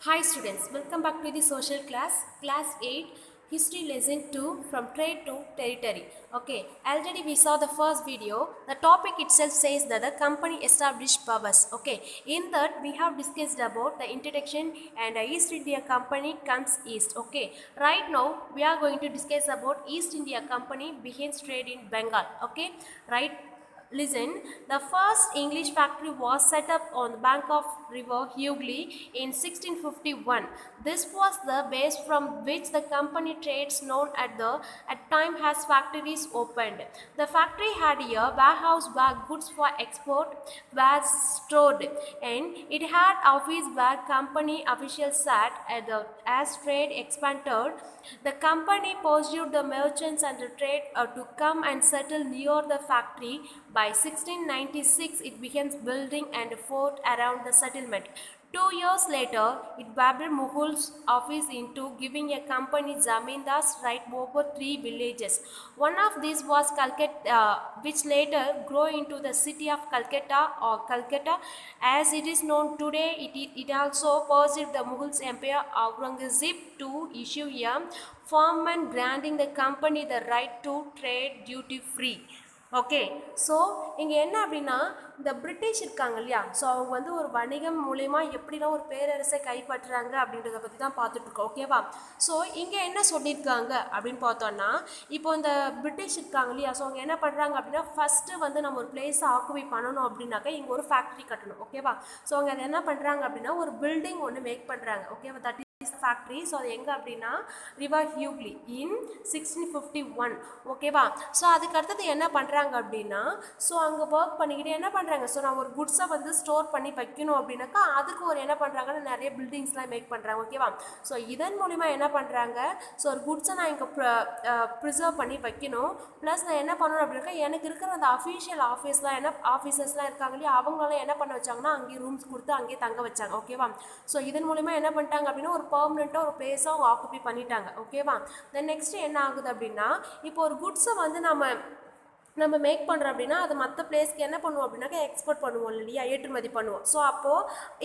Hi students, welcome back to the social class 8, history lesson 2 from trade to territory. Okay, already we saw the first video. The topic itself says that the company established powers. Okay, in that we have discussed about the introduction and the East India Company comes east. Okay, right now we are going to discuss about East India Company begins trade in Bengal. Okay, right. Listen, the first English factory was set up on the bank of river Hughley in 1651. This was the base from which the company trades known at time has factories opened. The factory had a warehouse where goods for export were stored, and it had office where company officials sat. As trade expanded, the company pursued the merchants and the trade to come and settle near the factory. By 1696, it began building and a fort around the settlement. 2 years later, it Babur Mughul's office into giving a company zamindars right over 3 villages. One of these was Calcutta, which later grew into the city of Calcutta or Calcutta. As it is known today, it also perceived the Mughals Emperor Aurangzeb to issue a firman granting the company the right to trade duty free. Okay so இங்கே என்ன அப்படின்னா இந்த British இருக்காங்க இல்லையா so அவங்க வந்து ஒரு வணிகம் மூலயமா எப்படிலாம் ஒரு பேரரசை கைப்பற்றுறாங்க அப்படின்றத பற்றி தான் பார்த்துட்ருக்கோம் ஓகேவா ஸோ இங்கே என்ன சொல்லியிருக்காங்க அப்படின்னு பார்த்தோன்னா இப்போ இந்த பிரிட்டிஷ் இருக்காங்க இல்லையா ஸோ அவங்க என்ன பண்ணுறாங்க அப்படின்னா ஃபஸ்ட்டு வந்து நம்ம ஒரு பிளேஸை ஆக்குபை பண்ணணும் அப்படின்னாக்கா இங்கே ஒரு ஃபேக்ட்ரி கட்டணும் ஓகேவா ஸோ அவங்க அதை என்ன பண்ணுறாங்க அப்படின்னா ஒரு பில்டிங் ஒன்று மேக் பண்ணுறாங்க ஓகேவா தட் ஃபேக்ட்ரி ஸோ அது எங்கே அப்படின்னா ரிவர் ஹியூக்லி இன் 1651 ஓகேவா ஸோ அதுக்கு அடுத்தது என்ன பண்ணுறாங்க அப்படின்னா ஸோ அங்கே ஒர்க் பண்ணிக்கிட்டு என்ன பண்ணுறாங்க ஸோ நான் ஒரு குட்ஸை வந்து ஸ்டோர் பண்ணி வைக்கணும் அப்படின்னாக்கா அதுக்கு ஒரு என்ன பண்ணுறாங்கன்னா நிறைய பில்டிங்ஸ்லாம் மேக் பண்ணுறாங்க ஓகேவா ஸோ இதன் மூலிமா என்ன பண்ணுறாங்க ஸோ ஒரு குட்ஸை நான் இங்கே ப்ரிசர்வ் பண்ணி வைக்கணும் ப்ளஸ் நான் என்ன பண்ணணும் அப்படின்னாக்கா எனக்கு இருக்கிற அந்த அஃபீஷியல் ஆஃபீஸர்ஸ்லாம் இருக்காங்க இல்லையா அவங்களாம் என்ன பண்ண வச்சாங்கன்னா அங்கேயே ரூம்ஸ் கொடுத்து அங்கேயே தங்க வச்சாங்க ஓகேவா ஸோ இதன் மூலிமா என்ன பண்ணிட்டாங்க அப்படின்னா ஒரு பர்மனெண்ட்டாக ஒரு பிளேஸை அவங்க ஆக்குபை பண்ணிட்டாங்க ஓகேவா தென் நெக்ஸ்ட் என்ன ஆகுது அப்படின்னா இப்போ ஒரு குட்ஸை வந்து நம்ம மேக் பண்ணுறோம் அப்படின்னா அது மற்ற பிளேஸ்க்கு என்ன பண்ணுவோம் அப்படின்னாக்கா எக்ஸ்போர்ட் பண்ணுவோம் இல்லையா ஏற்றுமதி பண்ணுவோம் ஸோ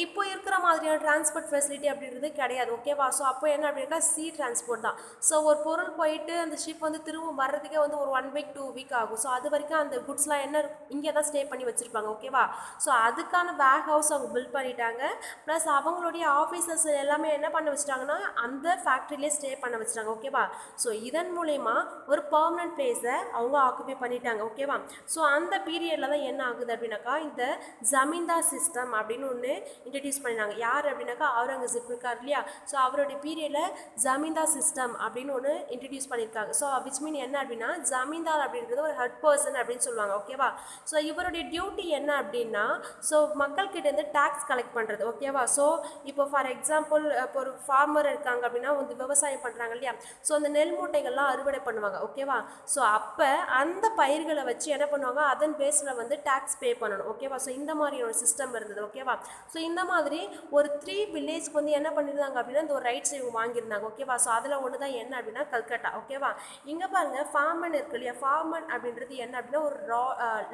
இப்போ இருக்கிற மாதிரியான டிரான்ஸ்போர்ட் ஃபெசிலிட்டி அப்படின்றது கிடையாது ஓகேவா ஸோ அப்போ என்ன அப்படின்னா சீ டிரான்ஸ்போர்ட் தான் ஸோ ஒரு பொருள் போயிட்டு அந்த ஷிப் வந்து திரும்ப வர்றதுக்கே வந்து ஒரு 1 வீக் 2 வீக் ஆகும் ஸோ அது வரைக்கும் அந்த குட்ஸ்லாம் என்ன இங்கே தான் ஸ்டே பண்ணி வச்சுருப்பாங்க ஓகேவா ஸோ அதுக்கான வேர் ஹவுஸ் அவங்க பில்ட் பண்ணிட்டாங்க ப்ளஸ் அவங்களுடைய ஆஃபீஸர்ஸ் எல்லாமே என்ன பண்ண வச்சுட்டாங்கன்னா அந்த ஃபேக்ட்ரியிலே ஸ்டே பண்ண வச்சுட்டாங்க ஓகேவா ஸோ இதன் மூலயமா ஒரு பர்மனன்ட் பிளேஸை அவங்க ஆக்குபை பண்ணிட்டாங்க ஓகேவா ஸோ அந்த பீரியடில் தான் என்ன ஆகுது அப்படின்னாக்கா இந்த ஜமீன்தார் சிஸ்டம் அப்படின்னு ஒன்று இன்ட்ரடியூஸ் பண்ணினாங்க யார் அப்படின்னாக்கா அவுரங்கசீப் இருக்கார் இல்லையா ஸோ அவருடைய பீரியடில் ஜமீன்தார் சிஸ்டம் அப்படின்னு ஒன்று இன்ட்ரடியூஸ் பண்ணியிருக்காங்க ஸோ விச் மீன் என்ன அப்படின்னா ஜமீன்தார் அப்படின்றது ஒரு ஹெட் பர்சன் அப்படின்னு சொல்லுவாங்க ஓகேவா ஸோ இவருடைய டியூட்டி என்ன அப்படின்னா ஸோ மக்கள்கிட்டேருந்து டேக்ஸ் கலெக்ட் பண்ணுறது ஓகேவா ஸோ இப்போ ஃபார் எக்ஸாம்பிள் இப்போ ஒரு ஃபார்மர் இருக்காங்க அப்படின்னா வந்து விவசாயம் பண்ணுறாங்க இல்லையா ஸோ அந்த நெல் மூட்டைகள்லாம் அறுவடை பண்ணுவாங்க ஓகேவா ஸோ அப்போ அந்த பயிர்களை வச்சு என்ன பண்ணுவாங்க அதன் பேஸில் வந்து டேக்ஸ் பே பண்ணணும் ஓகேவா ஸோ இந்த மாதிரி ஒரு சிஸ்டம் இருந்தது ஓகேவா ஸோ இந்த மாதிரி ஒரு 3 வில்லேஜ்க்கு வந்து என்ன பண்ணியிருந்தாங்க அப்படின்னா இந்த ஒரு ரைட்ஸ் இவங்க வாங்கியிருந்தாங்க ஓகேவா ஸோ அதில் ஒன்று தான் என்ன அப்படின்னா கல்கட்டா ஓகேவா இங்கே பாருங்கள் ஃபார்மன் இருக்கு இல்லையா ஃபார்மன் அப்படின்றது என்ன அப்படின்னா ஒரு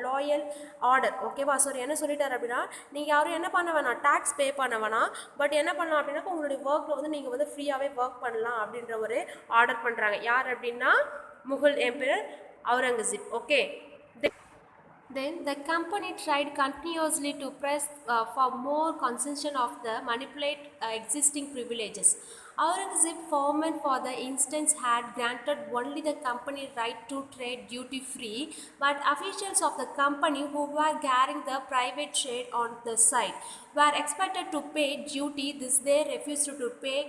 லாயல் ஆர்டர் ஓகேவா ஸோ என்ன சொல்லிட்டார் அப்படின்னா நீங்கள் யாரும் என்ன பண்ண வேணாம் டேக்ஸ் பே பண்ண வேணாம் பட் என்ன பண்ணலாம் அப்படின்னா உங்களுடைய ஒர்க்கில் வந்து நீங்கள் வந்து ஃப்ரீயாகவே ஒர்க் பண்ணலாம் அப்படின்ற ஒரு ஆர்டர் பண்ணுறாங்க யார் அப்படின்னா Mughal emperor Aurangzeb. Okay. Then the company tried continuously to press for more concession of the manipulate existing privileges. Aurangzeb foreman for the instance had granted only the company right to trade duty free, but officials of the company who were carrying the private trade on the side were expected to pay duty. This they refused to pay,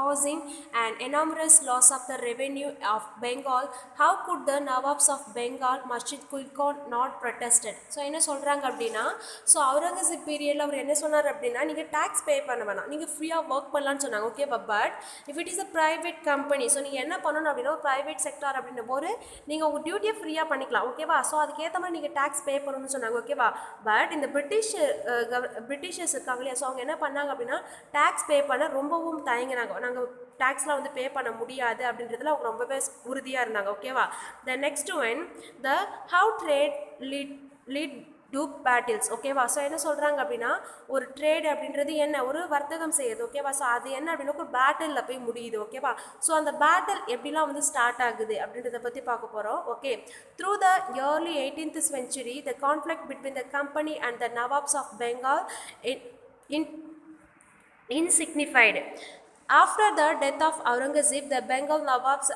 causing an enormous loss of the revenue of Bengal. How could the Nawabs of Bengal, Murshid Kuli Khan, not protested? So என்ன சொல்கிறாங்க அப்படின்னா so Aurangzeb பீரியடில் அவர் என்ன சொன்னார் அப்படின்னா நீங்கள் tax பே பண்ண வேணாம் நீங்கள் ஃப்ரீயாக ஒர்க் பண்ணலான்னு சொன்னாங்க okay but if it is a private company so நீங்கள் என்ன பண்ணணும் அப்படின்னா ஒரு ப்ரைவேட் செக்டார் அப்படின்ற போது நீங்கள் உங்கள் டியூட்டியை ஃப்ரீயாக பண்ணிக்கலாம் ஓகேவா ஸோ அதுக்கேற்ற மாதிரி நீங்கள் டேக்ஸ் பே பண்ணணும்னு சொன்னாங்க ஓகேவா பட் இந்த பிரிட்டிஷர்ஸ் இருக்காங்க இல்லையா ஸோ அவங்க என்ன பண்ணாங்க அப்படின்னா டேக்ஸ் பே பண்ண ரொம்பவும் தயங்கினாங்க நாங்கள் டேக்ஸ்லாம் வந்து பே பண்ண முடியாது அப்படின்றதுல அவங்க ரொம்பவே உறுதியாக இருந்தாங்க ஓகேவா the next one the how trade lead do battles. ஓகேவா? ஸோ என்ன சொல்கிறாங்க அப்படின்னா ஒரு ட்ரேட் அப்படின்றது என்ன ஒரு வர்த்தகம் செய்யுது. ஓகேவா? ஸோ அது என்ன அப்படின்னா ஒரு பேட்டிலில் போய் முடியுது. ஓகேவா? ஸோ அந்த பேட்டில் எப்படிலாம் வந்து ஸ்டார்ட் ஆகுது அப்படின்றத பற்றி பார்க்க போகிறோம். Okay, through the early 18th century the conflict between the company and the Nawabs of Bengal insignified. After the death of Aurangzeb, the Bengal Nawabs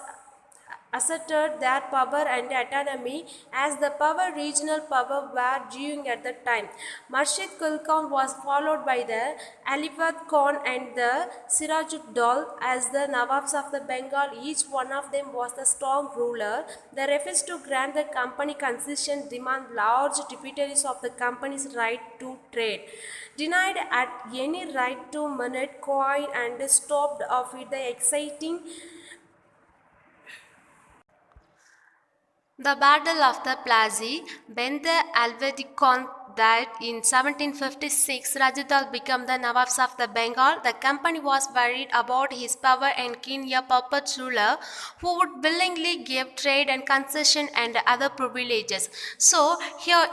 asserted their power and autonomy as the power regional power were due at the time. Murshid Qul Khan was followed by the Alibad Khan and the Sirajuddaulah as the Nawabs of the Bengal. Each one of them was the strong ruler. They refused to grant the company concession, demand large tributaries of the company's right to trade, denied at any right to minute coin, and stopped of it the exciting The Battle of the Plassey. When the Alvedi Khan died in 1756, Rajuddaulah became the Nawabs of the Bengal. The company was worried about his power and keen a puppet ruler who would willingly give trade and concession and other privileges. So here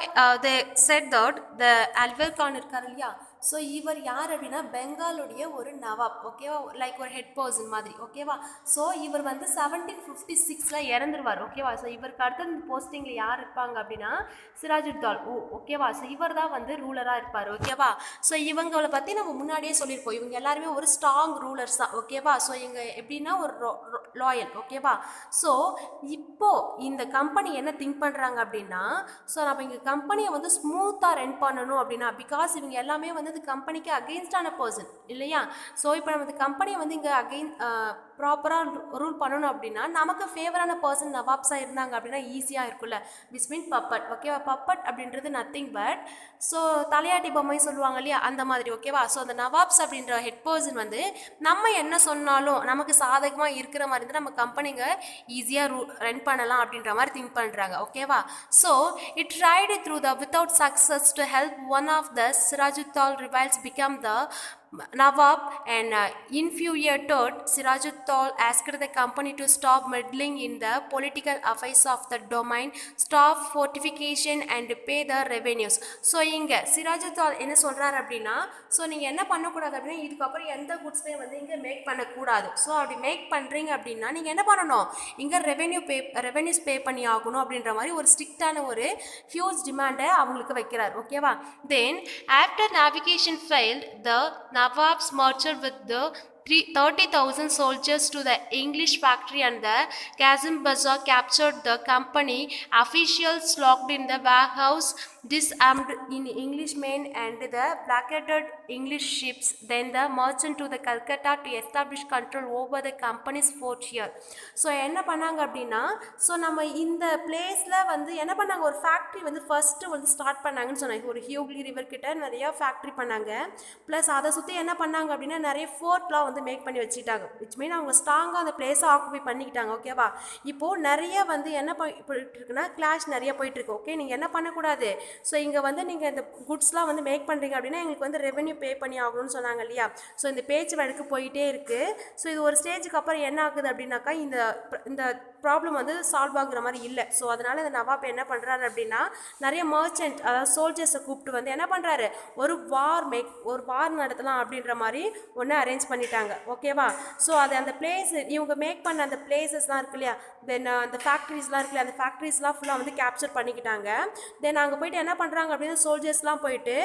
they said that the Alvedi Khan இருக்காரு இல்லையா, so இவர் யார் அப்படின்னா பெங்காலுடைய ஒரு நவாப். ஓகேவா? Like ஒரு head person மாதிரி. ஓகேவா? ஸோ இவர் வந்து 1756 இறந்துருவார். ஓகேவா? ஸோ இவருக்கு அடுத்த போஸ்டிங்கில் யார் இருப்பாங்க அப்படின்னா சிராஜுத்தௌலா. ஓகேவா? ஸோ இவர் தான் வந்து ரூலராக இருப்பார். ஓகேவா? ஸோ இவங்களை பற்றி நம்ம முன்னாடியே சொல்லியிருப்போம். இவங்க எல்லாருமே ஒரு ஸ்ட்ராங் ரூலர்ஸ் தான். ஓகேவா? ஸோ இவங்க எப்படின்னா ஒரு லாயல். ஓகேவா? ஸோ இப்போ இந்த கம்பெனி என்ன திங்க் பண்ணுறாங்க அப்படின்னா, ஸோ நம்ம இங்கே கம்பெனியை வந்து ஸ்மூத்தாக ரன் பண்ணணும் அப்படின்னா, பிகாஸ் இவங்க எல்லாமே வந்து இந்த கம்பெனிக்கு அகெயின்ஸ்டான பர்சன் இல்லையா. ஸோ இப்போ நம்ம இந்த கம்பெனியை வந்து இங்கே ப்ராப்பராக ரூல் பண்ணணும் அப்படின்னா நமக்கு ஃபேவரான பர்சன் நவாப்ஸாக இருந்தாங்க அப்படின்னா ஈஸியாக இருக்குல்ல. Which mean puppet. ஓகேவா? பப்பட் அப்படின்றது நத்திங் பட் ஸோ தலையாட்டி பொம்மை சொல்லுவாங்க இல்லையா, அந்த மாதிரி. ஓகேவா? ஸோ அந்த நவாப்ஸ் அப்படின்ற ஹெட் பர்சன் வந்து நம்ம என்ன சொன்னாலும் நமக்கு சாதகமாக இருக்கிற மாதிரி இருந்தால் நம்ம கம்பெனிங்க ஈஸியாக ரன் பண்ணலாம் அப்படின்ற மாதிரி திங்க் பண்ணுறாங்க. ஓகேவா? So it tried through the without success to help one of the Sirajuddaulah rivals become the Nawab, and infuriated Sirajuddaulah asked the company to stop meddling in the political affairs of the domain, stop fortification and pay the revenues. So இங்கே சிராஜுத்தௌலா என்ன சொல்கிறார் அப்படின்னா, so நீங்கள் என்ன பண்ணக்கூடாது அப்படின்னா இதுக்கப்புறம் எந்த குட்ஸையும் வந்து இங்கே மேக் பண்ணக்கூடாது. ஸோ அப்படி மேக் பண்ணுறீங்க அப்படின்னா நீங்கள் என்ன பண்ணணும், இங்கே ரெவென்யூஸ் பே பண்ணி ஆகணும் அப்படின்ற மாதிரி ஒரு ஸ்ட்ரிக்டான ஒரு ஹியூஜ் டிமாண்டை அவங்களுக்கு வைக்கிறார். ஓகேவா? Then after navigation failed the Nawabs marched with the 30,000 soldiers to the English factory and the Kazim Bazaar, captured the company officials, locked in the warehouse, disarmed in Englishmen and the blockaded English ships. Then the merchant to the Calcutta to establish control over the company's fort here. So என்ன பண்ணாங்க அப்படின்னா, so நம்ம இந்த பிளேஸில் வந்து என்ன பண்ணாங்க, ஒரு ஃபேக்ட்ரி வந்து ஃபஸ்ட்டு வந்து ஸ்டார்ட் பண்ணாங்கன்னு சொன்னாங்க. ஒரு ஹியூக்லி ரிவர் கிட்ட நிறையா ஃபேக்ட்ரி பண்ணாங்க. ப்ளஸ் அதை சுற்றி என்ன பண்ணாங்க அப்படின்னா நிறைய ஃபோர்ட்லாம் வந்து மேக் பண்ணி வச்சுட்டாங்க. விச் மீன் அவங்க ஸ்ட்ராங்காக அந்த பிளேஸை ஆக்குபை பண்ணிக்கிட்டாங்க. ஓகேவா? இப்போது நிறைய வந்து என்ன போயிட்டு இருக்குன்னா கிளாஷ் நிறைய போயிட்டுருக்கு. ஓகே, நீங்கள் என்ன பண்ணக்கூடாது, ஸோ இங்கே வந்து நீங்கள் இந்த குட்ஸ்லாம் வந்து மேக் பண்ணுறீங்க அப்படின்னா எங்களுக்கு வந்து ரெவென்யூ பே பண்ணி ஆகணும்னு சொன்னாங்க இல்லையா. ஸோ இந்த பேச்சு வழக்கு போயிட்டே இருக்குது. ஸோ இது ஒரு ஸ்டேஜுக்கு அப்புறம் என்ன ஆகுது அப்படின்னாக்கா இந்த ப்ராப்ளம் வந்து சால்வ் ஆகுற மாதிரி இல்லை. ஸோ அதனால் இந்த நவாப் என்ன பண்ணுறாரு அப்படின்னா நிறைய மர்ச்சன்ட் அதாவது சோல்ஜர்ஸை கூப்பிட்டு வந்து என்ன பண்ணுறாரு, ஒரு வார் நடத்தலாம் அப்படின்ற மாதிரி ஒன்று அரேஞ்ச் பண்ணிட்டாங்க. ஓகேவா? ஸோ அது அந்த பிளேஸ் இவங்க மேக் பண்ண அந்த பிளேசஸ்லாம் இருக்கு இல்லையா, தென் அந்த ஃபேக்ட்ரிஸ்லாம் இருக்கு இல்லையா, அந்த ஃபேக்ட்ரிஸ்லாம் ஃபுல்லாக வந்து கேப்சர் பண்ணிக்கிட்டாங்க. தென் அங்கே போயிட்டு என்ன பண்ணுறாங்க அப்படின்னா சோல்ஜர்ஸ்லாம் போயிட்டு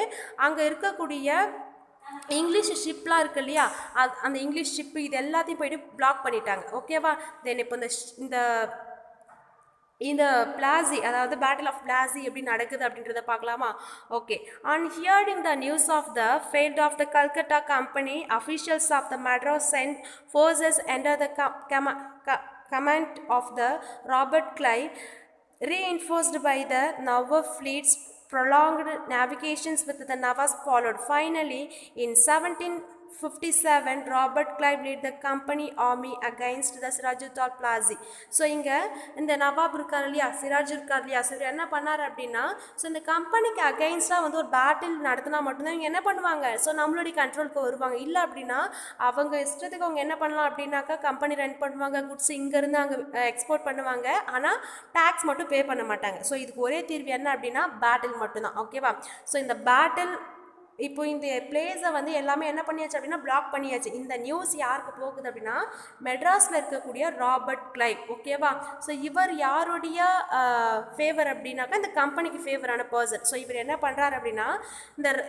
அங்கே இருக்கக்கூடிய இங்கிலீஷ் ஷிப்லாம் இருக்கு இல்லையா, அந்த இங்கிலீஷ் ஷிப்பு இது எல்லாத்தையும் போயிட்டு பிளாக் பண்ணிட்டாங்க. ஓகேவா? தென் இப்போ இந்த பிளாசி அதாவது பேட்டில் ஆஃப் பிளாசி எப்படி நடக்குது அப்படின்றத பார்க்கலாமா? Okay. On hearing the news of the failed of the Calcutta company, officials of the Madras sent forces enter the command of the Robert Clive, reinforced by the Nawab fleets. Prolonged navigations with the Nawabs followed. Finally, in 17 57 Robert Clive led the company army against the Sirajuddaulah Plazi. So இங்கே இந்த நவாப் இருக்கார் இல்லையா, சிராஜ் இருக்கார் இல்லையா, so என்ன பண்ணார் அப்படின்னா, so இந்த கம்பெனிக்கு அகைன்ஸ்டாக வந்து ஒரு பேட்டில் நடத்தினா மட்டும்தான் இவங்க என்ன பண்ணுவாங்க, ஸோ நம்மளுடைய கண்ட்ரோலுக்கு வருவாங்க. இல்லை அப்படின்னா அவங்க இஷ்டத்துக்கு அவங்க என்ன பண்ணலாம் அப்படின்னாக்கா கம்பெனி ரன் பண்ணுவாங்க, குட்ஸ் இங்கேருந்து அங்கே எக்ஸ்போர்ட் பண்ணுவாங்க, ஆனால் டேக்ஸ் மட்டும் பே பண்ண மாட்டாங்க. ஸோ இதுக்கு ஒரே தீர்வு என்ன அப்படின்னா பேட்டில் மட்டும்தான். ஓகேவா? ஸோ இந்த பேட்டில் இப்போ இந்த பிளேஸை வந்து எல்லாமே என்ன பண்ணியாச்சு அப்படின்னா பிளாக் பண்ணியாச்சு. இந்த நியூஸ் யாருக்கு போகுது அப்படின்னா மெட்ராஸில் இருக்கக்கூடிய ராபர்ட் கிளைவ். ஓகேவா? ஸோ இவர் யாருடைய ஃபேவர் அப்படின்னாக்கா இந்த கம்பெனிக்கு ஃபேவரான பர்சன். ஸோ இவர் என்ன பண்ணுறாரு அப்படின்னா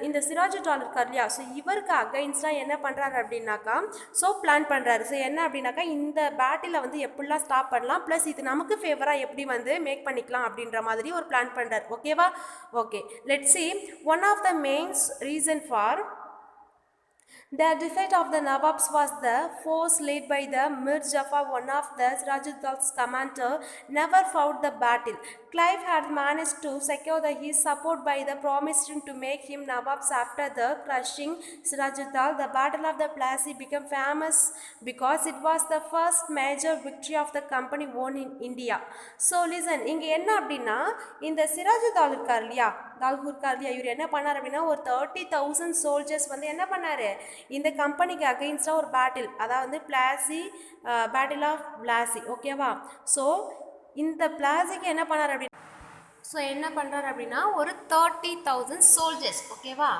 இந்த சிராஜுத்தௌலா இருக்கார் இல்லையா, ஸோ இவருக்கு அகைன்ஸ்டாக என்ன பண்ணுறாரு அப்படின்னாக்கா ஸோ பிளான் பண்ணுறாரு. ஸோ என்ன அப்படின்னாக்கா இந்த பேட்டிலை வந்து எப்படிலாம் ஸ்டாப் பண்ணலாம், ப்ளஸ் இது நமக்கு ஃபேவராக எப்படி வந்து மேக் பண்ணிக்கலாம் அப்படின்ற மாதிரி ஒரு பிளான் பண்ணுறாரு. ஓகேவா? Okay, let's see one of the main reason for the defeat of the Nawabs was the force led by the Mir Jafar, one of the Sirajuddaular's commander, never fought the battle. Clive had managed to secure his support by the promising to make him Nawabs after the crushing Sirajuddaulah. The Battle of the Plassey became famous because it was the first major victory of the company won in India. So listen, இங்கே என்ன அப்படின்னா இந்த சிராஜுத்தௌலா இருக்கார் இல்லையா, இவர் என்ன பண்ணார் அப்படின்னா ஒரு 30,000 சோல்ஜர்ஸ் வந்து என்ன பண்ணார் இந்த கம்பெனிக்கு அகெயின்ஸ்டாக ஒரு பேட்டில், அதாவது பிளாசி பேட்டில் ஆஃப் பிளாசி. ஓகேவா? ஸோ இந்த பிளாசிக்கு என்ன பண்ணார் அப்படின்னா ஒரு 30,000 சோல்ஜர்ஸ். ஓகேவா?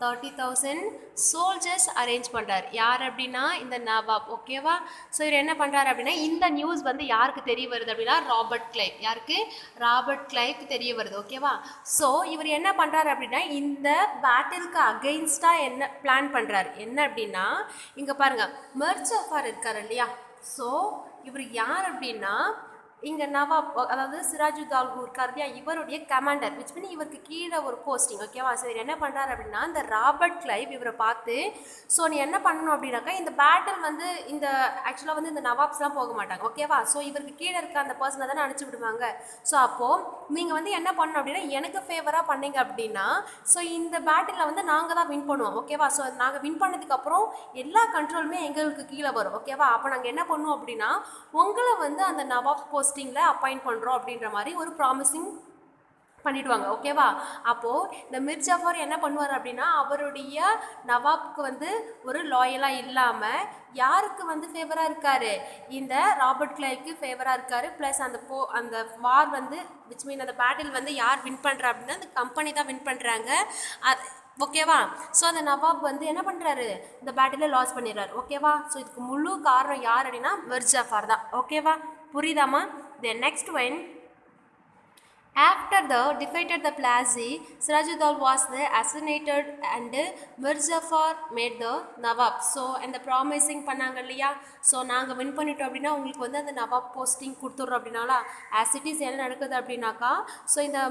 30,000 சோல்ஜர்ஸ் அரேஞ்ச் பண்ணுறார். யார் அப்படின்னா இந்த நவாப். ஓகேவா? ஸோ இவர் என்ன பண்ணுறாரு அப்படின்னா இந்த நியூஸ் வந்து யாருக்கு தெரிய வருது அப்படின்னா ராபர்ட் கிளைவ். யாருக்கு? ராபர்ட் கிளைவ்க்கு தெரிய வருது. ஓகேவா? ஸோ இவர் என்ன பண்ணுறாரு அப்படின்னா இந்த பேட்டிலுக்கு அகெயின்ஸ்டாக என்ன பிளான் பண்ணுறாரு என்ன அப்படின்னா இங்கே பாருங்கள் மிர் ஜஃபார் இருக்கார் இல்லையா, ஸோ இவர் யார் அப்படின்னா இங்கே நவாப் அதாவது சிராஜுத்தௌலா இருக்கார் இல்லையா, இவருடைய கமாண்டர், விச் மீன் இவருக்கு கீழே ஒரு போஸ்டிங். ஓகேவா? ஸோ இவர் என்ன பண்ணுறாரு அப்படின்னா இந்த ராபர்ட் கிளைவ் இவரை பார்த்து ஸோ நீ என்ன பண்ணணும் அப்படின்னாக்கா இந்த பேட்டில் வந்து இந்த ஆக்சுவலாக வந்து இந்த நவாப்ஸ்லாம் போக மாட்டாங்க. ஓகேவா? ஸோ இவருக்கு கீழே இருக்க அந்த பர்சனை தானே அனுப்பிச்சி விடுவாங்க. ஸோ அப்போது நீங்கள் வந்து என்ன பண்ணணும் அப்படின்னா எனக்கு ஃபேவராக பண்ணீங்க அப்படின்னா ஸோ இந்த பேட்டிலில் வந்து நாங்கள் தான் வின் பண்ணுவோம். ஓகேவா? ஸோ நாங்கள் வின் பண்ணதுக்கப்புறம் எல்லா கண்ட்ரோலுமே எங்களுக்கு கீழே வரும். ஓகேவா? அப்போ நாங்கள் என்ன பண்ணுவோம் அப்படின்னா உங்களை வந்து அந்த நவாப் போஸ்டிங்கில் அப்பாயிண்ட் பண்ணுறோம் அப்படின்ற மாதிரி ஒரு ப்ராமிசிங் பண்ணிடுவாங்க. ஓகேவா? அப்போது இந்த மிர் ஜஃபார் என்ன பண்ணுவார் அப்படின்னா அவருடைய நவாப்க்கு வந்து ஒரு லாயலாக இல்லாமல் யாருக்கு வந்து ஃபேவராக இருக்கார், இந்த ராபர்ட் கிளைவ்க்கு ஃபேவராக இருக்கார். ப்ளஸ் அந்த வார் வந்து விச் மீன் அந்த பேட்டில் வந்து யார் வின் பண்ணுறா அப்படின்னா அந்த கம்பெனி தான் வின் பண்ணுறாங்க. ஓகேவா? ஸோ அந்த நவாப் வந்து என்ன பண்ணுறாரு இந்த பேட்டில் லாஸ் பண்ணிடுறாரு. ஓகேவா? ஸோ இதுக்கு முழு காரணம் யார் அப்படின்னா மிர் ஜஃபார் தான். ஓகேவா? புரியுதாமா? Then next one, after the defeated the Plassey, Sirajuddaulah was assassinated and Mir Jafar made the Nawab. So and the promising பண்ணாங்க இல்லையா, ஸோ நாங்கள் வின் பண்ணிட்டோம் அப்படின்னா உங்களுக்கு வந்து அந்த நவாப் போஸ்டிங் கொடுத்துட்றோம் அப்படின்னாலா ஆஸ் இட் இஸ் என்ன நடக்குது அப்படின்னாக்கா ஸோ இந்த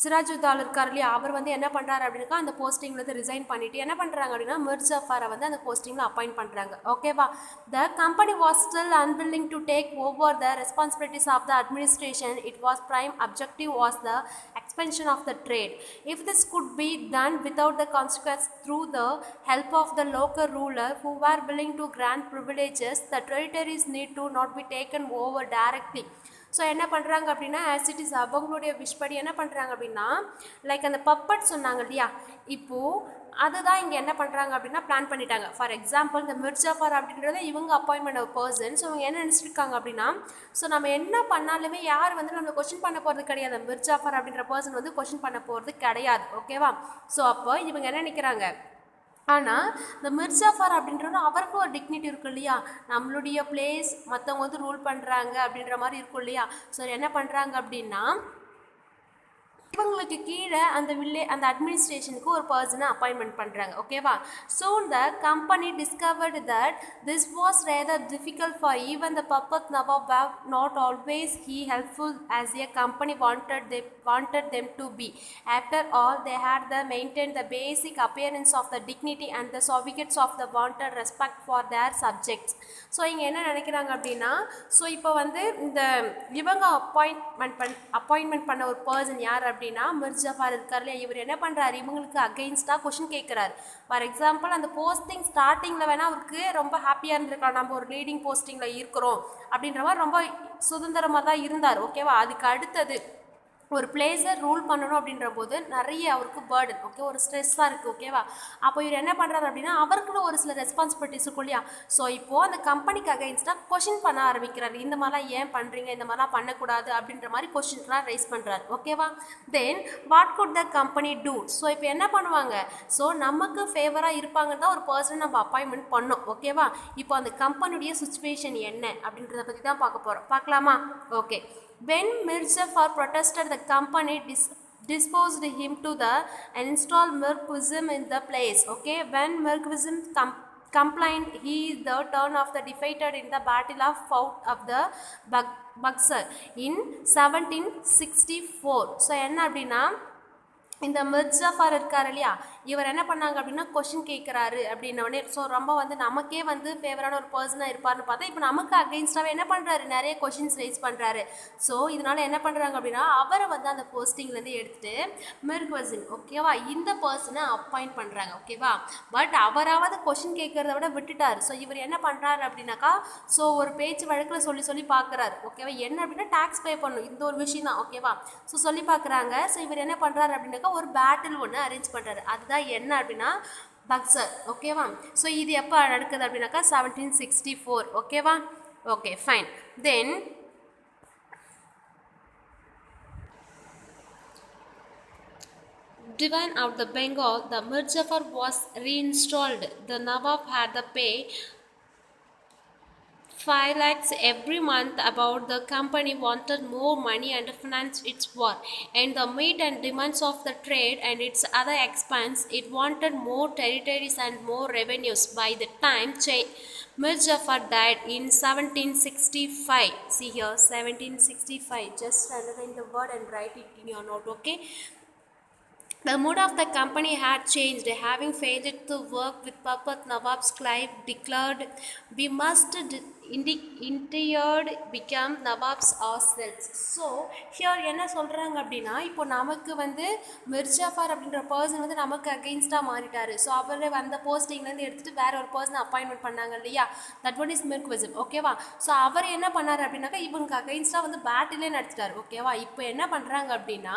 சிராஜுத்தௌலா இருக்கார் இல்லையா, அவர் வந்து என்ன பண்ணுறாரு அப்படின்னா அந்த போஸ்டிங்லேருந்து ரிசைன் பண்ணிவிட்டு என்ன பண்ணுறாங்க அப்படின்னா மிர் ஜஃபாரை வந்து அந்த போஸ்டிங்கில் அப்பாயிண்ட் பண்ணுறாங்க. ஓகேவா? The company was still unwilling to take over the responsibilities of the administration. It was prime objective was the expansion of the trade. If this could be done without the consequence through the help of the local ruler who were willing to grant privileges, the territories need to not be taken over directly. So என்ன பண்ணுறாங்க அப்படின்னா as it is அவங்களுடைய wish என்ன பண்ணுறாங்க அப்படின்னா like அந்த puppet சொன்னாங்க இல்லையா, இப்போது அதுதான் இங்கே என்ன பண்ணுறாங்க அப்படின்னா பிளான் பண்ணிட்டாங்க. ஃபார் எக்ஸாம்பிள் இந்த மிர் ஜஃபார் அப்படின்றத இவங்க அப்பாயின்ட் பண்ண பர்சன். ஸோ இவங்க என்ன நினச்சிருக்காங்க அப்படின்னா ஸோ நம்ம என்ன பண்ணாலுமே யார் வந்து நம்மளை கொஸ்டின் பண்ண போகிறது கிடையாது, மிர் ஜஃபார் அப்படின்ற பர்சன் வந்து கொஸ்டின் பண்ண போகிறது கிடையாது. ஓகேவா? ஸோ அப்போ இவங்க என்ன நினைக்கிறாங்க ஆனால் இந்த மிர் ஜஃபார் அப்படின்றது அவருக்கும் ஒரு டிக்னிட்டி இருக்கும் இல்லையா, நம்மளுடைய பிளேஸ் மற்றவங்க வந்து ரூல் பண்ணுறாங்க அப்படின்ற மாதிரி இருக்கும் இல்லையா. ஸோ என்ன பண்ணுறாங்க அப்படின்னா இவங்களுக்கு கீழே அந்த அட்மினிஸ்ட்ரேஷனுக்கு ஒரு பர்சனை அப்பாயின்மெண்ட் பண்ணுறாங்க. ஓகேவா? Soon the company discovered that this was rather difficult for even the puppet nawab were not always he helpful as a company wanted them to be. After all, they had maintained the basic appearance of the dignity and the soviets of the wanted respect for their subjects. So இங்கே என்ன நினைக்கிறாங்க அப்படின்னா so இப்போ வந்து இந்த இவங்க appointment பண்ண ஒரு பர்சன் யார் அப்படின்னா மிர்ஜாஃபார் இருக்கார் இல்லையா, இவர் என்ன பண்ணுறாரு, இவங்களுக்கு அகெயின்ஸ்டாக கொஷின் கேட்குறாரு. ஃபார் எக்ஸாம்பிள் அந்த போஸ்டிங் ஸ்டார்டிங்கில் வேணால் அவருக்கு ரொம்ப ஹாப்பியாக இருந்திருக்கலாம், நம்ம ஒரு லீடிங் போஸ்டிங்கில் இருக்கிறோம் அப்படின்ற மாதிரி ரொம்ப சுதந்திரமாக தான் இருந்தார். ஓகேவா. அதுக்கு அடுத்தது ஒரு பிளேஸை ரூல் பண்ணணும் அப்படின்ற போது நிறைய அவருக்கு பேர்டன், ஓகே, ஒரு ஸ்ட்ரெஸ்ஸாக இருக்குது. ஓகேவா. அப்போ இவர் என்ன பண்ணுறாரு அப்படின்னா அவருக்குன்னு ஒரு சில ரெஸ்பான்சிபிலிட்டிஸ் இருக்கும் இல்லையா. ஸோ இப்போது அந்த கம்பெனிக்கு அகைன்ஸ்டாக கொஷின் பண்ண ஆரம்பிக்கிறாரு. இந்த மாதிரிலாம் ஏன் பண்ணுறீங்க, இந்த மாதிரிலாம் பண்ணக்கூடாது அப்படின்ற மாதிரி கொஷின்ஸ்லாம் ரைஸ் பண்ணுறாரு. ஓகேவா. Then what could the company do. So இப்போ என்ன பண்ணுவாங்க, ஸோ நமக்கு ஃபேவராக இருப்பாங்கன்னு தான் ஒரு பர்சனை நம்ம அப்பாயின்மெண்ட் பண்ணோம். ஓகேவா. இப்போ அந்த கம்பெனியுடைய சுச்சுவேஷன் என்ன அப்படின்றத பற்றி தான் பார்க்க போகிறோம். பார்க்கலாமா. Okay. When Mirzafar protested, the company disposed him to the and installed Mirkwism in the place. Okay, when Mirkwism complained, he is the turn of the defeated in the battle of fought of the Buxar in 1764. So என்ன அப்படின்னா இந்த மிர்ஜாஃபார் இருக்கார் இல்லையா, இவர் என்ன பண்ணாங்க அப்படின்னா question கேட்குறாரு அப்படின்னோடனே, ஸோ ரொம்ப வந்து நமக்கே வந்து ஃபேவரான ஒரு பர்சனாக இருப்பார்னு பார்த்தா இப்போ நமக்கு அகெயின்ஸ்டாகவே என்ன பண்ணுறாரு, நிறைய கொஷின்ஸ் ரைஸ் பண்ணுறாரு. ஸோ இதனால் என்ன பண்ணுறாங்க அப்படின்னா அவரை வந்து அந்த போஸ்டிங்லேருந்து எடுத்துகிட்டு மிர்க்வசின், ஓகேவா, இந்த பர்சனை அப்பாயிண்ட் பண்ணுறாங்க. ஓகேவா. பட் அவராவது கொஷின் கேட்குறத விட விட்டுட்டார். ஸோ இவர் என்ன பண்ணுறாரு அப்படின்னாக்கா, ஸோ ஒரு பேச்சு வழக்கில் சொல்லி பார்க்குறாரு. ஓகேவா. என்ன அப்படின்னா டேக்ஸ் பே பண்ணணும், இந்த ஒரு விஷயம் தான். ஓகேவா. ஸோ சொல்லி பார்க்குறாங்க. ஸோ இவர் என்ன பண்ணுறாரு அப்படின்னாக்கா ஒரு பேட்டில் ஒன்று அரேஞ்ச் பண்ணுறாரு. அதுதான் என்ன அப்படின்னா பக்சர். ஓகேவா. ஸோ இது எப்போ நடக்குது அப்படின்னாக்கா 1764. ஓகேவா. Okay fine. Then driven out the Bengal, the Mirzafar was reinstalled. The Nawab had the pay 5 lakhs every month. About the company wanted more money and financed its war and the meet and demands of the trade and its other expense. It wanted more territories and more revenues. By the time Mirzafar died in 1765, see here 1765, just underline the word and write it in your note. Okay. The mood of the company had changed. Having failed to work with Papat, Nawab's Clive declared, "We must interred become Nawabs ourselves." So here என்ன சொல்கிறாங்க அப்படின்னா இப்போ நமக்கு வந்து மிர்ஜாஃபார் அப்படின்ற person வந்து நமக்கு அகெயின்ஸ்டாக மாறிட்டார். So அவரை அந்த போஸ்டிங்லேருந்து எடுத்துகிட்டு வேற ஒரு பர்சனை அப்பாயின்மெண்ட் பண்ணாங்க இல்லையா, தட் ஒன் இஸ் மிர்க்விசம். ஓகேவா. ஸோ அவர் என்ன பண்ணார் அப்படின்னாக்கா இவங்க அகெயின்ஸ்டாக வந்து பேட்டிலே நடத்திட்டார். ஓகேவா. இப்போ என்ன பண்ணுறாங்க அப்படின்னா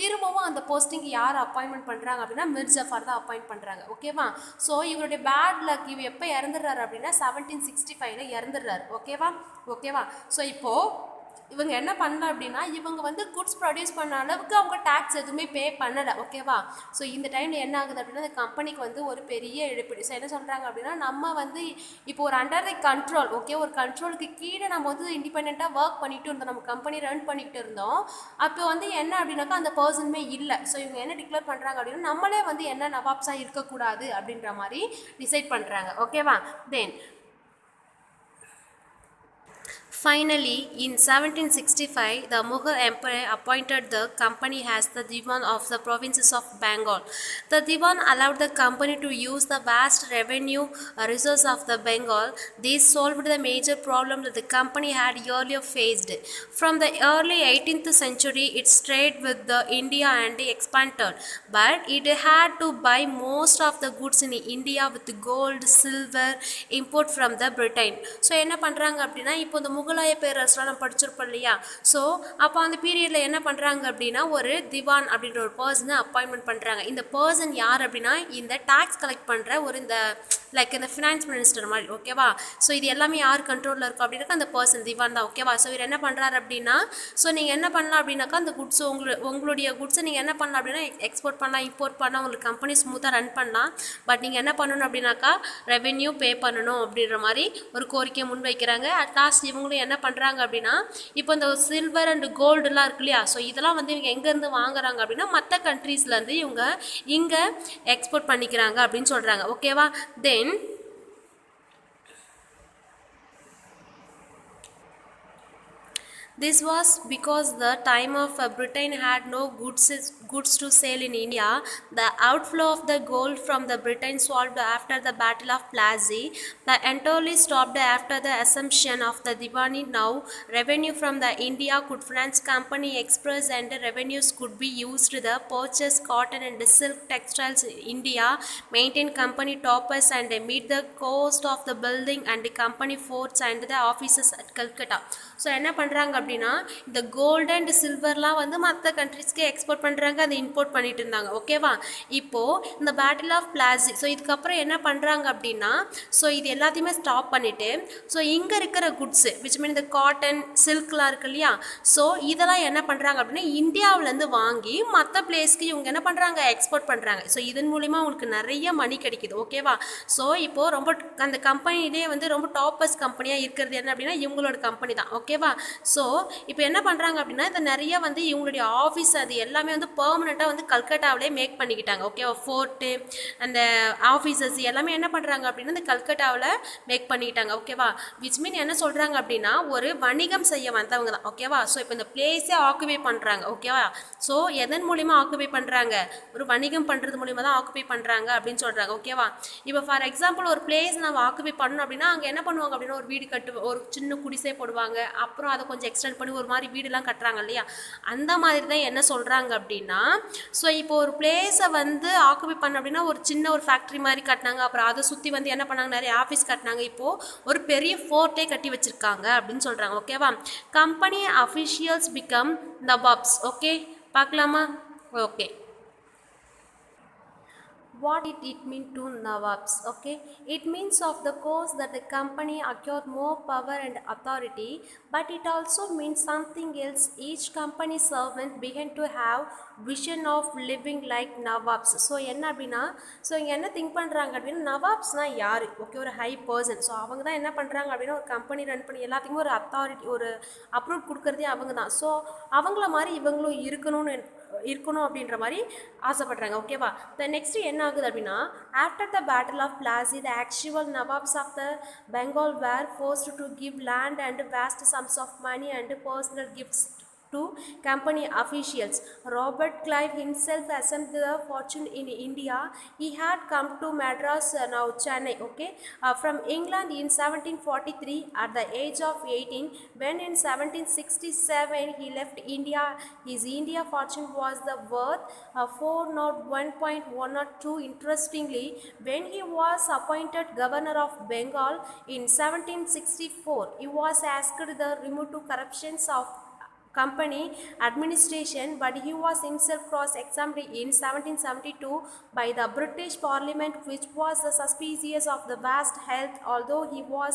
திரும்பவும் அந்த போஸ்டிங்க்கு யார் அப்பாயின்மெண்ட் பண்ணுறாங்க அப்படின்னா மிர்ஜாஃபார் தான் அப்பாயிண்ட் பண்ணுறாங்க. ஓகேவா. ஸோ இவருடைய பேட் லக் இவர் எப்போ இறந்துடுறாரு அப்படின்னா 1765 இறந்துடுறாரு. ஓகேவா. ஓகேவா. ஸோ இப்போது இவங்க என்ன பண்ணல அப்படின்னா இவங்க வந்து குட்ஸ் ப்ரொடியூஸ் பண்ண அளவுக்கு அவங்க டேக்ஸ் எதுவுமே பே பண்ணலை. ஓகேவா. ஸோ இந்த டைமில் என்ன ஆகுது அப்படின்னா இந்த கம்பெனிக்கு வந்து ஒரு பெரிய இழப்பீடு. ஸோ என்ன சொல்கிறாங்க அப்படின்னா நம்ம வந்து இப்போ ஒரு அண்டர் தி கண்ட்ரோல், ஓகே, ஒரு கண்ட்ரோலுக்கு கீழே நம்ம வந்து இண்டிபெண்ட்டாக ஒர்க் பண்ணிட்டு இருந்தோம், நம்ம கம்பெனி ரன் பண்ணிக்கிட்டு இருந்தோம். அப்போ வந்து என்ன அப்படின்னாக்கா அந்த பர்சனுமே இல்லை. ஸோ இவங்க என்ன டிக்ளேர் பண்ணுறாங்க அப்படின்னா நம்மளே வந்து என்ன நவாப்ஸாக இருக்கக்கூடாது அப்படின்ற மாதிரி டிசைட் பண்ணுறாங்க. ஓகேவா. தென் finally, in 1765, the Mughal Emperor appointed the company as the Diwan of the provinces of Bengal. The Diwan allowed the company to use the vast revenue resources of the Bengal. This solved the major problem that the company had earlier faced. From the early 18th century, it trade with the India and expanded, but it had to buy most of the goods in India with gold, silver, import from the Britain. So என்ன பண்ணுறாங்க அப்படின்னா இப்போ இந்த முகலாய பேரரசுலாம் நம்ம படிச்சிருப்போம் இல்லையா. So அப்போ அந்த பீரியடில் என்ன பண்ணுறாங்க அப்படின்னா ஒரு திவான் அப்படின்ற ஒரு பர்சனை அப்பாயின்மெண்ட் பண்ணுறாங்க. இந்த பர்சன் யார் அப்படின்னா இந்த டேக்ஸ் கலெக்ட் பண்ணுற ஒரு இந்த லைக் இந்த ஃபினான்ஸ் மினிஸ்டர் மாதிரி. ஓகேவா. ஸோ இது எல்லாமே யார் கண்ட்ரோலில் இருக்கும் அப்படின்னாக்கா அந்த பர்சன் திவான் தான். ஓகேவா. ஸோ இவர் என்ன பண்ணுறாரு அப்படின்னா ஸோ நீங்கள் என்ன பண்ணலாம் அப்படின்னாக்கா அந்த குட்ஸ் உங்களுடைய குட்ஸை நீங்கள் என்ன பண்ணலாம் அப்படின்னா எக்ஸ்போர்ட் பண்ணலாம், இம்போர்ட் பண்ணலாம், உங்களுக்கு கம்பெனி ஸ்மூத்தாக ரன் பண்ணலாம். பட் நீங்கள் என்ன பண்ணணும் அப்படின்னாக்கா ரெவென்யூ பே பண்ணணும் அப்படின்ற மாதிரி ஒரு கோரிக்கையை முன்வைக்கிறாங்க. அட் லாஸ்ட் இவங்களும் என்ன பண்ணுறாங்க அப்படின்னா இப்போ இந்த சில்வர் அண்ட் கோல்டுலாம் இருக்கு இல்லையா, ஸோ இதெல்லாம் வந்து இவங்க எங்கேருந்து வாங்குறாங்க அப்படின்னா மற்ற கண்ட்ரீஸ்லேருந்து இவங்க இங்கே எக்ஸ்போர்ட் பண்ணிக்கிறாங்க அப்படின்னு சொல்கிறாங்க. ஓகேவா. தென் This was because the time of Britain had no goods to sell in India. The outflow of the gold from the Britain solved after the Battle of Plassey. The entirely stopped after the assumption of the Diwani. Now, revenue from the India could finance Company Express and the revenues could be used to the purchase cotton and silk textiles in India, maintain company toppers and meet the cost of the building and the company forts and the offices at Calcutta. So என்ன பண்ணுறாங்க அப்படின்னா இந்த gold and சில்வர்லாம் வந்து மற்ற கண்ட்ரிஸ்க்கு export பண்ணுறாங்க, அதை import பண்ணிட்டு இருந்தாங்க. ஓகேவா, இப்போது இந்த பேட்டில் ஆஃப் பிளாஸி, ஸோ இதுக்கப்புறம் என்ன பண்ணுறாங்க அப்படின்னா, ஸோ இது எல்லாத்தையுமே ஸ்டாப் பண்ணிவிட்டு, ஸோ இங்கே இருக்கிற குட்ஸு விச் மீன் இந்த காட்டன் சில்க்லாம் இருக்கு இல்லையா, ஸோ இதெல்லாம் என்ன பண்ணுறாங்க அப்படின்னா இந்தியாவிலேருந்து வாங்கி மற்ற பிளேஸ்க்கு இவங்க என்ன பண்ணுறாங்க, எக்ஸ்போர்ட் பண்ணுறாங்க. ஸோ இதன் மூலிமா உங்களுக்கு நிறைய மணி கிடைக்குது. ஓகேவா, ஸோ இப்போது ரொம்ப அந்த கம்பெனிலே வந்து ரொம்ப டாப்பஸ்ட் கம்பெனியாக இருக்கிறது என்ன அப்படின்னா இவங்களோட கம்பெனி தான். ஓகேவா, ஸோ இப்போ என்ன பண்ணுறாங்க அப்படின்னா இந்த நிறைய வந்து இவங்களுடைய ஆஃபீஸ் அது எல்லாமே வந்து பெர்மனெண்ட்டாக வந்து கல்கட்டாவிலே மேக் பண்ணிக்கிட்டாங்க. ஓகேவா, ஃபோர்ட்டு அந்த ஆஃபீஸஸ் எல்லாமே என்ன பண்ணுறாங்க அப்படின்னா இந்த கல்கட்டாவில் மேக் பண்ணிக்கிட்டாங்க. ஓகேவா, விச் மீன் என்ன சொல்கிறாங்க அப்படின்னா ஒரு வணிகம் செய்ய வந்தவங்க தான். ஓகேவா, ஸோ இப்போ இந்த பிளேஸே ஆக்குபை பண்ணுறாங்க. ஓகேவா, ஸோ எதன் மூலிமா ஆக்குபை பண்ணுறாங்க, ஒரு வணிகம் பண்ணுறது மூலிமா தான் ஆக்குபை பண்ணுறாங்க அப்படின்னு சொல்கிறாங்க. ஓகேவா, இப்போ ஃபார் எக்ஸாம்பிள் ஒரு பிளேஸ் நம்ம ஆக்குபை பண்ணணும் அப்படின்னா அங்கே என்ன பண்ணுவாங்க அப்படின்னா ஒரு வீடு ஒரு சின்ன குடிசை போடுவாங்க, அப்புறம் அதை கொஞ்சம் எக்ஸ்டெண்ட் பண்ணி ஒரு மாதிரி வீடுலாம் கட்டுறாங்க இல்லையா, அந்த மாதிரி தான் என்ன சொல்கிறாங்க அப்படின்னா ஸோ இப்போ ஒரு பிளேஸை வந்து ஆக்குபை பண்ண அப்படின்னா ஒரு சின்ன ஒரு ஃபேக்ட்ரி மாதிரி கட்டினாங்க, அப்புறம் அதை சுற்றி வந்து என்ன பண்ணாங்க நிறைய ஆஃபீஸ் கட்டினாங்க, இப்போது ஒரு பெரிய ஃபோர்ட்டே கட்டி வச்சுருக்காங்க அப்படின்னு சொல்கிறாங்க. ஓகேவா, company officials become nawabs. Okay, பார்க்கலாமா? Okay, what it mean to Nawabs? Okay, it means of the course that the company acquired more power and authority, but it also means something else. Each company servant began to have vision of living like Nawabs. So என்ன அப்படின்னா so இங்கே என்ன think பண்ணுறாங்க அப்படின்னா நவாப்ஸ்னால் யார், okay, ஒரு high person. So அவங்க தான் என்ன பண்ணுறாங்க அப்படின்னா ஒரு கம்பெனி ரன் பண்ணி எல்லாத்துக்குமே ஒரு அத்தாரிட்டி ஒரு அப்ரூவ் கொடுக்குறதே அவங்க தான். ஸோ அவங்கள மாதிரி இவங்களும் இருக்கணும் அப்படின்ற மாதிரி ஆசைப்படுறாங்க. ஓகேவா, த நெக்ஸ்ட் என்ன ஆகுது அப்படின்னா after the battle of Plassey the actual nawabs of the Bengal were forced to give land and vast sums of money and personal gifts to company officials. Robert Clive himself assembled the fortune in India. He had come to Madras, now Chennai, okay, from England in 1743 at the age of 18. When in 1767 he left India, his India fortune was the worth 401.102. Interestingly, when he was appointed governor of Bengal in 1764, he was asked to remove to corruptions of company administration, but he was himself cross-examined in 1772 by the British Parliament, which was suspicious of the vast health, although he was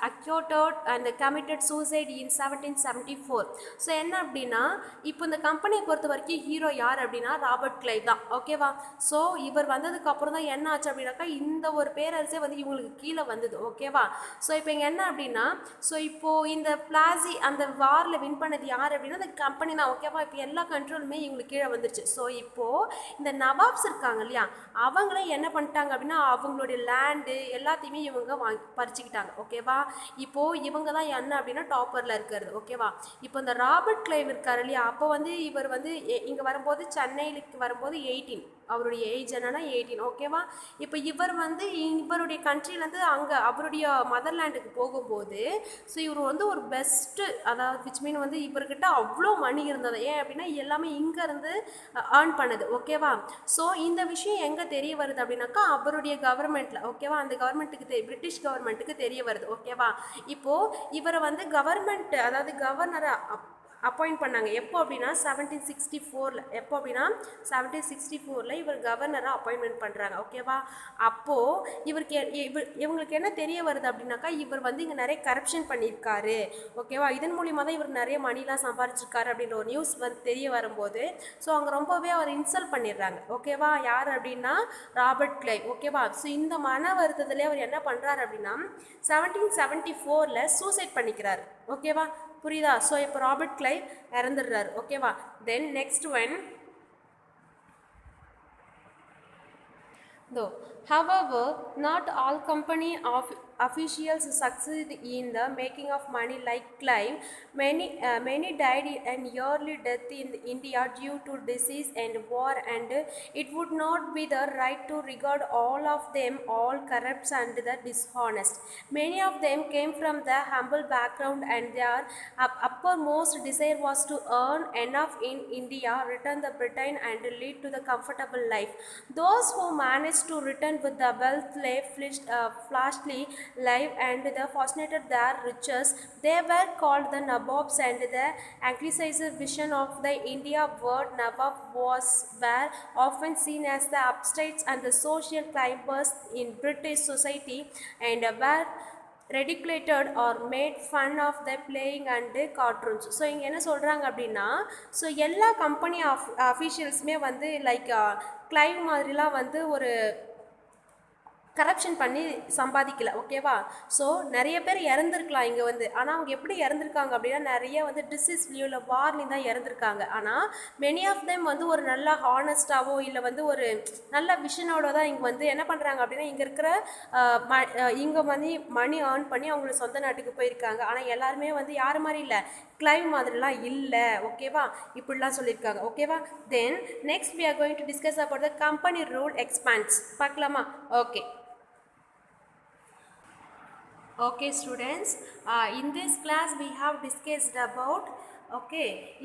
acquitted and committed suicide in 1774. So என்ன அப்படின்னா இப்போ இந்த கம்பெனியை பொறுத்த வரைக்கும் hero யார் அப்படின்னா Robert Clive தான். ஓகேவா, ஸோ இவர் வந்ததுக்கு அப்புறம் தான் என்ன ஆச்சு அப்படின்னாக்கா இந்த ஒரு பேரரசே வந்து இவங்களுக்கு கீழே வந்தது. ஓகேவா, ஸோ இப்போ இங்கே என்ன அப்படின்னா ஸோ இப்போது இந்த பிளாஸி அந்த வாரில் வின் பண்ணது யார் அப்படின்னா அந்த கம்பெனி தான். ஓகேவா, இப்போ எல்லா கண்ட்ரோலுமே இவங்களுக்கு கீழே வந்துருச்சு. ஸோ இப்போது இந்த நவாப்ஸ் இருக்காங்க இல்லையா, அவங்களே என்ன பண்ணிட்டாங்க அப்படின்னா அவங்களுடைய லேண்டு எல்லாத்தையுமே இவங்க பறிச்சுக்கிட்டாங்க. ஓகேவா, இப்போது இவங்க தான் என்ன அப்படின்னா டாப்பரில் இருக்கிறது. ஓகேவா, இப்போ இந்த ராபர்ட் கிளைவ் இருக்கார் இல்லையா, அப்போ வந்து இவர் வந்து இங்கே வரும்போது சென்னையிலுக்கு வரும்போது 18, அவருடைய ஏஜ் என்னன்னா 18. ஓகேவா, இப்போ இவர் வந்து இவருடைய கண்ட்ரிலேருந்து அங்கே அவருடைய மதர்லேண்டுக்கு போகும்போது ஸோ இவர் வந்து ஒரு பெஸ்ட்டு, அதாவது விச் மீன் வந்து இவர்கிட்ட அவ்வளோ மணி இருந்தது. ஏன் அப்படின்னா எல்லாமே இங்கேருந்து ஏர்ன் பண்ணுது. ஓகேவா, ஸோ இந்த விஷயம் எங்கே தெரிய வருது அப்படின்னாக்கா அவருடைய கவர்மெண்ட்டில். ஓகேவா, அந்த கவர்மெண்ட்டுக்கு பிரிட்டிஷ் கவர்மெண்ட்டுக்கு தெரிய வருது. ஓகேவா, இப்போது இவரை வந்து கவர்மெண்ட் அதாவது கவர்னரை அப்பாயிண்ட் பண்ணாங்க. எப்போ அப்படின்னா 1764. எப்போ அப்படின்னா 1764 இவர் கவர்னராக அப்பாயின்மெண்ட் பண்ணுறாங்க. ஓகேவா, அப்போது இவங்களுக்கு என்ன தெரிய வருது அப்படின்னாக்கா இவர் வந்து இங்கே நிறைய கரப்ஷன் பண்ணியிருக்காரு. ஓகேவா, இதன் மூலிமா தான் இவர் நிறைய மணிலாம் சம்பாரிச்சிருக்காரு அப்படின்ற ஒரு நியூஸ் வந்து தெரிய வரும்போது ஸோ அவங்க ரொம்பவே அவர் இன்சல்ட் பண்ணிடுறாங்க. ஓகேவா, யார் அப்படின்னா ராபர்ட் கிளைவ். ஓகேவா, ஸோ இந்த மன வருத்தத்திலே அவர் என்ன பண்ணுறாரு அப்படின்னா 1774 சூசைட் பண்ணிக்கிறார். ஓகேவா, புரியுதா? ஸோ இப்போ ராபர்ட் கிளைவ் இறந்துடுறாரு. ஓகேவா, then next one Though, however, not all company of officials succeed in the making of money like Clive. Many died an early death in India due to disease and war, and it would not be the right to regard all of them all corrupt and the dishonest. Many of them came from the humble background, and their uppermost desire was to earn enough in India, return the Britain, and lead to the comfortable life. Those who managed to return with the wealth flashly life and the fortunate their riches, they were called the Nabobs, and the anglicized vision of the India word Nawab was were often seen as the upstarts and the social climbers in British society, and were ridiculated or made fun of the playing and cartoons. So இங்கே என்ன சொல்கிறாங்க அப்படின்னா, so எல்லா company அஃபீஷியல்ஸுமே வந்து like Clive மாதிரிலாம் வந்து ஒரு corruption பண்ணி சம்பாதிக்கல, ஓகேவா. ஸோ நிறைய பேர் இறந்துருக்கலாம் இங்கே வந்து. ஆனால் அவங்க எப்படி இறந்துருக்காங்க அப்படின்னா, நிறைய வந்து டிசீஸ்லேயோ இல்லை வார்லேயும் தான் இறந்துருக்காங்க. ஆனால் மெனி ஆஃப் தெம் வந்து ஒரு நல்ல ஹானஸ்டாவோ இல்லை வந்து ஒரு நல்ல விஷனோட தான் இங்கே வந்து என்ன பண்ணுறாங்க அப்படின்னா, இங்கே இருக்கிற இங்கே வந்து மணி ஏர்ன் பண்ணி அவங்களோட சொந்த நாட்டுக்கு போயிருக்காங்க. ஆனால் எல்லாருமே வந்து யார் மாதிரி இல்லை, கிளைவ் மாதிரிலாம் இல்லை, ஓகேவா. இப்படிலாம் சொல்லியிருக்காங்க, ஓகேவா. Then next we are going to discuss about the company rule expands. பார்க்கலாமா? Okay. Okay students, in this class we have discussed about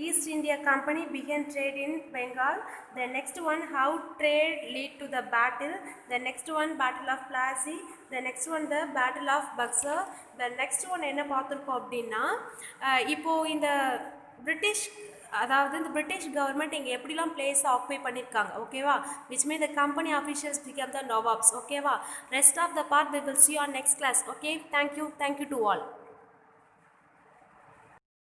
East India Company began trade in Bengal. The next one, how trade lead to the battle. The next one, Battle of Plassey. The next one, the Battle of Buxar. The next one என்ன பார்த்துருக்கோம் அப்படின்னா, இப்போ இந்த British அதாவது இந்த British government இங்கே எப்படிலாம் பிளேஸை ஆக்குபை பண்ணியிருக்காங்க, ஓகேவா. Which mean the company officials become the nawabs, ஓகேவா. Rest of the part we will see on next class. Okay, thank you to all.